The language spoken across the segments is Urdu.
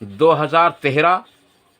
2013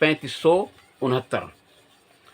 3569।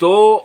2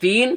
3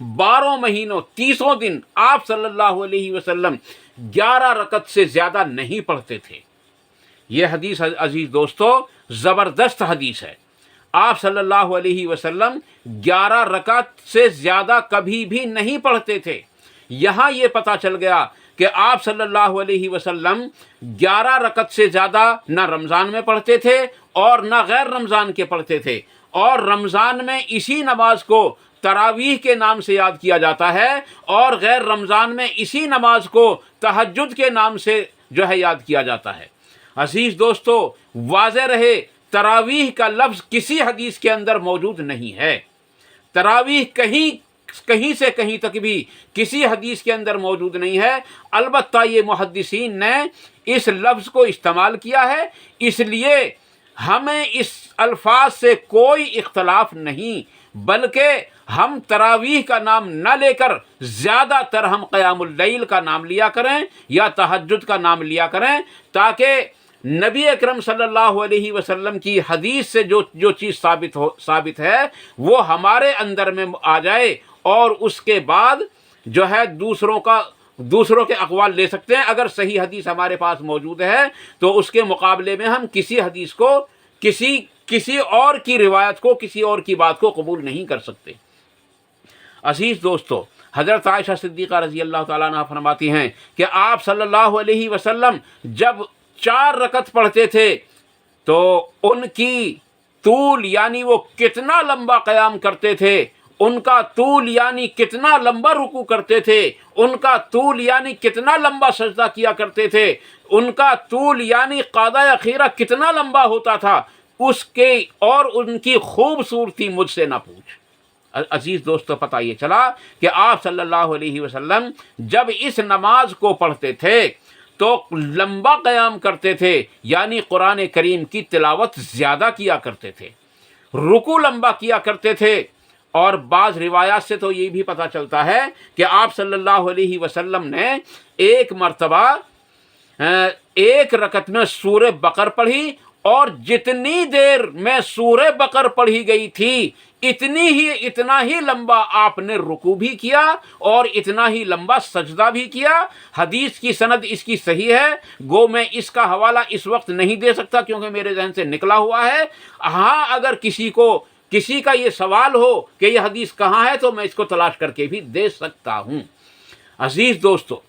12 مہینوں 30 دن آپ صلی اللہ علیہ وسلم 11 رکعت سے زیادہ نہیں پڑھتے تھے۔ یہ حدیث عزیز دوستو زبردست حدیث ہے۔ آپ صلی اللہ علیہ وسلم 11 رکعت سے زیادہ کبھی بھی نہیں پڑھتے تھے۔ یہاں یہ پتہ چل گیا کہ آپ صلی اللہ علیہ وسلم 11 رکعت سے زیادہ نہ رمضان میں پڑھتے تھے اور نہ غیر رمضان کے پڑھتے تھے، اور رمضان میں اسی نماز کو تراویح کے نام سے یاد کیا جاتا ہے، اور غیر رمضان میں اسی نماز کو تہجد کے نام سے جو ہے یاد کیا جاتا ہے۔ عزیز دوستو واضح رہے، تراویح کا لفظ کسی حدیث کے اندر موجود نہیں ہے۔ تراویح کہیں سے کہیں تک بھی کسی حدیث کے اندر موجود نہیں ہے۔ البتہ یہ محدثین نے اس لفظ کو استعمال کیا ہے، اس لیے ہمیں اس الفاظ سے کوئی اختلاف نہیں، بلکہ ہم تراویح کا نام نہ لے کر زیادہ تر ہم قیام اللیل کا نام لیا کریں یا تہجد کا نام لیا کریں، تاکہ نبی اکرم صلی اللہ علیہ وسلم کی حدیث سے جو چیز ثابت ہے وہ ہمارے اندر میں آ جائے، اور اس کے بعد جو ہے دوسروں کے اقوال لے سکتے ہیں۔ اگر صحیح حدیث ہمارے پاس موجود ہے تو اس کے مقابلے میں ہم کسی حدیث کو کسی اور کی روایت کو، کسی اور کی بات کو قبول نہیں کر سکتے۔ عزیز دوستو حضرت عائشہ صدیقہ رضی اللہ تعالیٰ عنہ فرماتی ہیں کہ آپ صلی اللہ علیہ وسلم جب 4 رکعت پڑھتے تھے تو ان کی طول یعنی وہ کتنا لمبا قیام کرتے تھے، ان کا طول یعنی کتنا لمبا رکوع کرتے تھے، ان کا طول یعنی کتنا لمبا سجدہ کیا کرتے تھے، ان کا طول یعنی قعدہ اخیرہ کتنا لمبا ہوتا تھا، اس کے اور ان کی خوبصورتی مجھ سے نہ پوچھ۔ عزیز دوستو پتہ یہ چلا کہ آپ صلی اللہ علیہ وسلم جب اس نماز کو پڑھتے تھے تو لمبا قیام کرتے تھے، یعنی قرآن کریم کی تلاوت زیادہ کیا کرتے تھے، رکوع لمبا کیا کرتے تھے، اور بعض روایات سے تو یہ بھی پتہ چلتا ہے کہ آپ صلی اللہ علیہ وسلم نے ایک مرتبہ 1 رکعت میں سورہ بقر پڑھی، اور جتنی دیر میں سورہ بقر پڑھی گئی تھی اتنا ہی لمبا آپ نے رکوع بھی کیا اور اتنا ہی لمبا سجدہ بھی کیا۔ حدیث کی سند اس کی صحیح ہے، گو میں اس کا حوالہ اس وقت نہیں دے سکتا کیونکہ میرے ذہن سے نکلا ہوا ہے۔ ہاں اگر کسی کا یہ سوال ہو کہ یہ حدیث کہاں ہے تو میں اس کو تلاش کر کے بھی دے سکتا ہوں۔ عزیز دوستو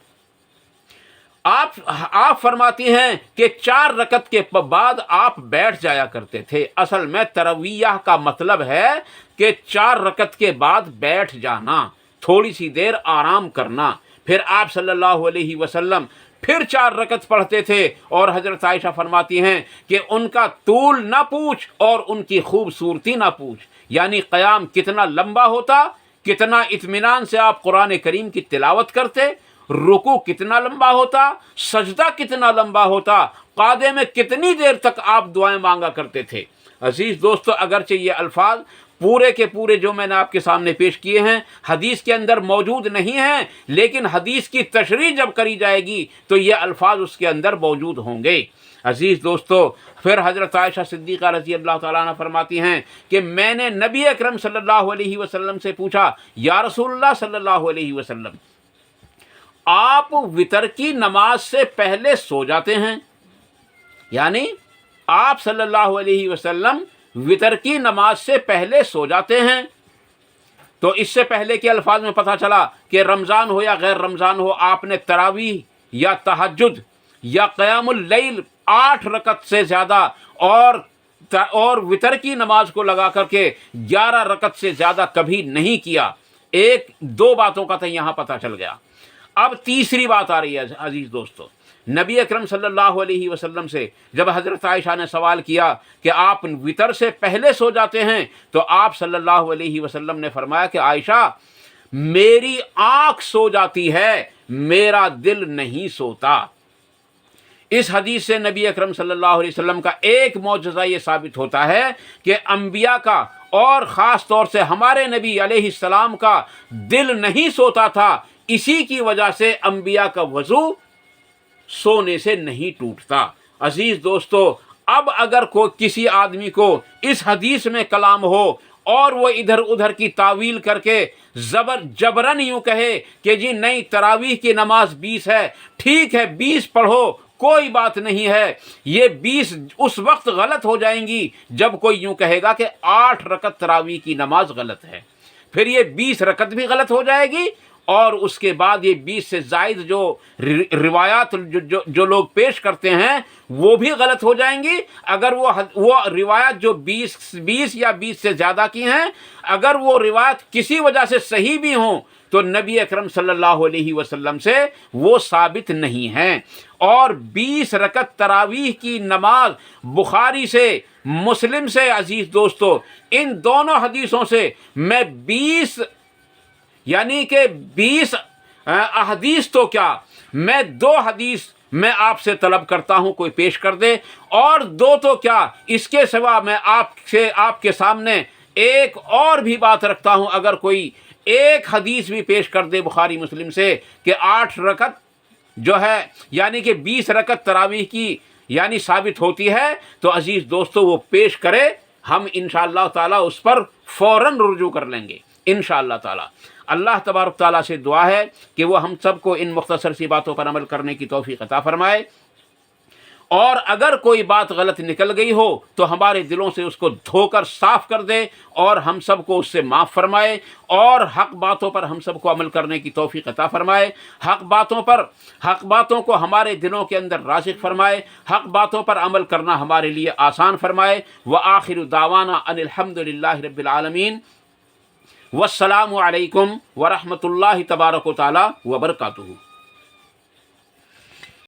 آپ فرماتی ہیں کہ 4 رکعت کے بعد آپ بیٹھ جایا کرتے تھے۔ اصل میں ترویہ کا مطلب ہے کہ 4 رکعت کے بعد بیٹھ جانا، تھوڑی سی دیر آرام کرنا۔ پھر آپ صلی اللہ علیہ وسلم پھر 4 رکعت پڑھتے تھے، اور حضرت عائشہ فرماتی ہیں کہ ان کا طول نہ پوچھ اور ان کی خوبصورتی نہ پوچھ، یعنی قیام کتنا لمبا ہوتا، کتنا اطمینان سے آپ قرآن کریم کی تلاوت کرتے، رکوع کتنا لمبا ہوتا، سجدہ کتنا لمبا ہوتا، قعدے میں کتنی دیر تک آپ دعائیں مانگا کرتے تھے۔ عزیز دوستو اگرچہ یہ الفاظ پورے کے پورے جو میں نے آپ کے سامنے پیش کیے ہیں حدیث کے اندر موجود نہیں ہیں، لیکن حدیث کی تشریح جب کری جائے گی تو یہ الفاظ اس کے اندر موجود ہوں گے۔ عزیز دوستو پھر حضرت عائشہ صدیقہ رضی اللہ تعالیٰ عنہ فرماتی ہیں کہ میں نے نبی اکرم صلی اللہ علیہ وسلم سے پوچھا، یا رسول اللہ صلی اللہ علیہ وسلم آپ وتر کی نماز سے پہلے سو جاتے ہیں؟ یعنی آپ صلی اللہ علیہ وسلم وتر کی نماز سے پہلے سو جاتے ہیں؟ تو اس سے پہلے کے الفاظ میں پتہ چلا کہ رمضان ہو یا غیر رمضان ہو، آپ نے تراویح یا تہجد یا قیام اللیل 8 رکعت سے زیادہ اور وتر کی نماز کو لگا کر کے 11 رکعت سے زیادہ کبھی نہیں کیا۔ 2 باتوں کا تو یہاں پتہ چل گیا۔ اب تیسری بات آ رہی ہے عزیز دوستو، نبی اکرم صلی اللہ علیہ وسلم سے جب حضرت عائشہ نے سوال کیا کہ آپ وتر سے پہلے سو جاتے ہیں، تو آپ صلی اللہ علیہ وسلم نے فرمایا کہ عائشہ میری آنکھ سو جاتی ہے، میرا دل نہیں سوتا۔ اس حدیث سے نبی اکرم صلی اللہ علیہ وسلم کا ایک معجزہ یہ ثابت ہوتا ہے کہ انبیاء کا اور خاص طور سے ہمارے نبی علیہ السلام کا دل نہیں سوتا تھا، اسی کی وجہ سے انبیاء کا وضو سونے سے نہیں ٹوٹتا۔ عزیز دوستو اب اگر کسی آدمی کو اس حدیث میں کلام ہو اور وہ ادھر ادھر کی تعویل کر کے جبرن یوں کہے کہ جی نہیں تراویح کی نماز 20 ہے، ٹھیک ہے 20 پڑھو، کوئی بات نہیں ہے، یہ 20 اس وقت غلط ہو جائیں گی جب کوئی یوں کہے گا کہ 8 رکعت تراویح کی نماز غلط ہے، پھر یہ 20 رکعت بھی غلط ہو جائے گی، اور اس کے بعد یہ 20 سے زائد جو روایات جو لوگ پیش کرتے ہیں وہ بھی غلط ہو جائیں گی۔ اگر وہ روایات جو 20 یا 20 سے زیادہ کی ہیں، اگر وہ روایت کسی وجہ سے صحیح بھی ہوں تو نبی اکرم صلی اللہ علیہ وسلم سے وہ ثابت نہیں ہیں۔ اور 20 رکعت تراویح کی نماز بخاری سے، مسلم سے، عزیز دوستو، ان دونوں حدیثوں سے میں 20 یعنی کہ 20 احادیث تو کیا، میں 2 حدیث میں آپ سے طلب کرتا ہوں کوئی پیش کر دے، اور 2 تو کیا اس کے سوا میں آپ کے سامنے ایک اور بھی بات رکھتا ہوں، اگر کوئی ایک حدیث بھی پیش کر دے بخاری مسلم سے کہ 8 رکعت جو ہے یعنی کہ 20 رکعت تراویح کی یعنی ثابت ہوتی ہے، تو عزیز دوستو وہ پیش کرے، ہم انشاءاللہ تعالی اس پر فوراً رجوع کر لیں گے انشاءاللہ تعالی۔ اللہ تبارک تعالیٰ سے دعا ہے کہ وہ ہم سب کو ان مختصر سی باتوں پر عمل کرنے کی توفیق عطا فرمائے، اور اگر کوئی بات غلط نکل گئی ہو تو ہمارے دلوں سے اس کو دھو کر صاف کر دے، اور ہم سب کو اس سے معاف فرمائے، اور حق باتوں پر ہم سب کو عمل کرنے کی توفیق عطا فرمائے، حق باتوں کو ہمارے دلوں کے اندر راسخ فرمائے، حق باتوں پر عمل کرنا ہمارے لیے آسان فرمائے۔ وآخر دعوانا ان الحمد للہ رب العالمین، والسلام علیکم ورحمۃ اللہ تبارک و تعالی وبرکاتہ۔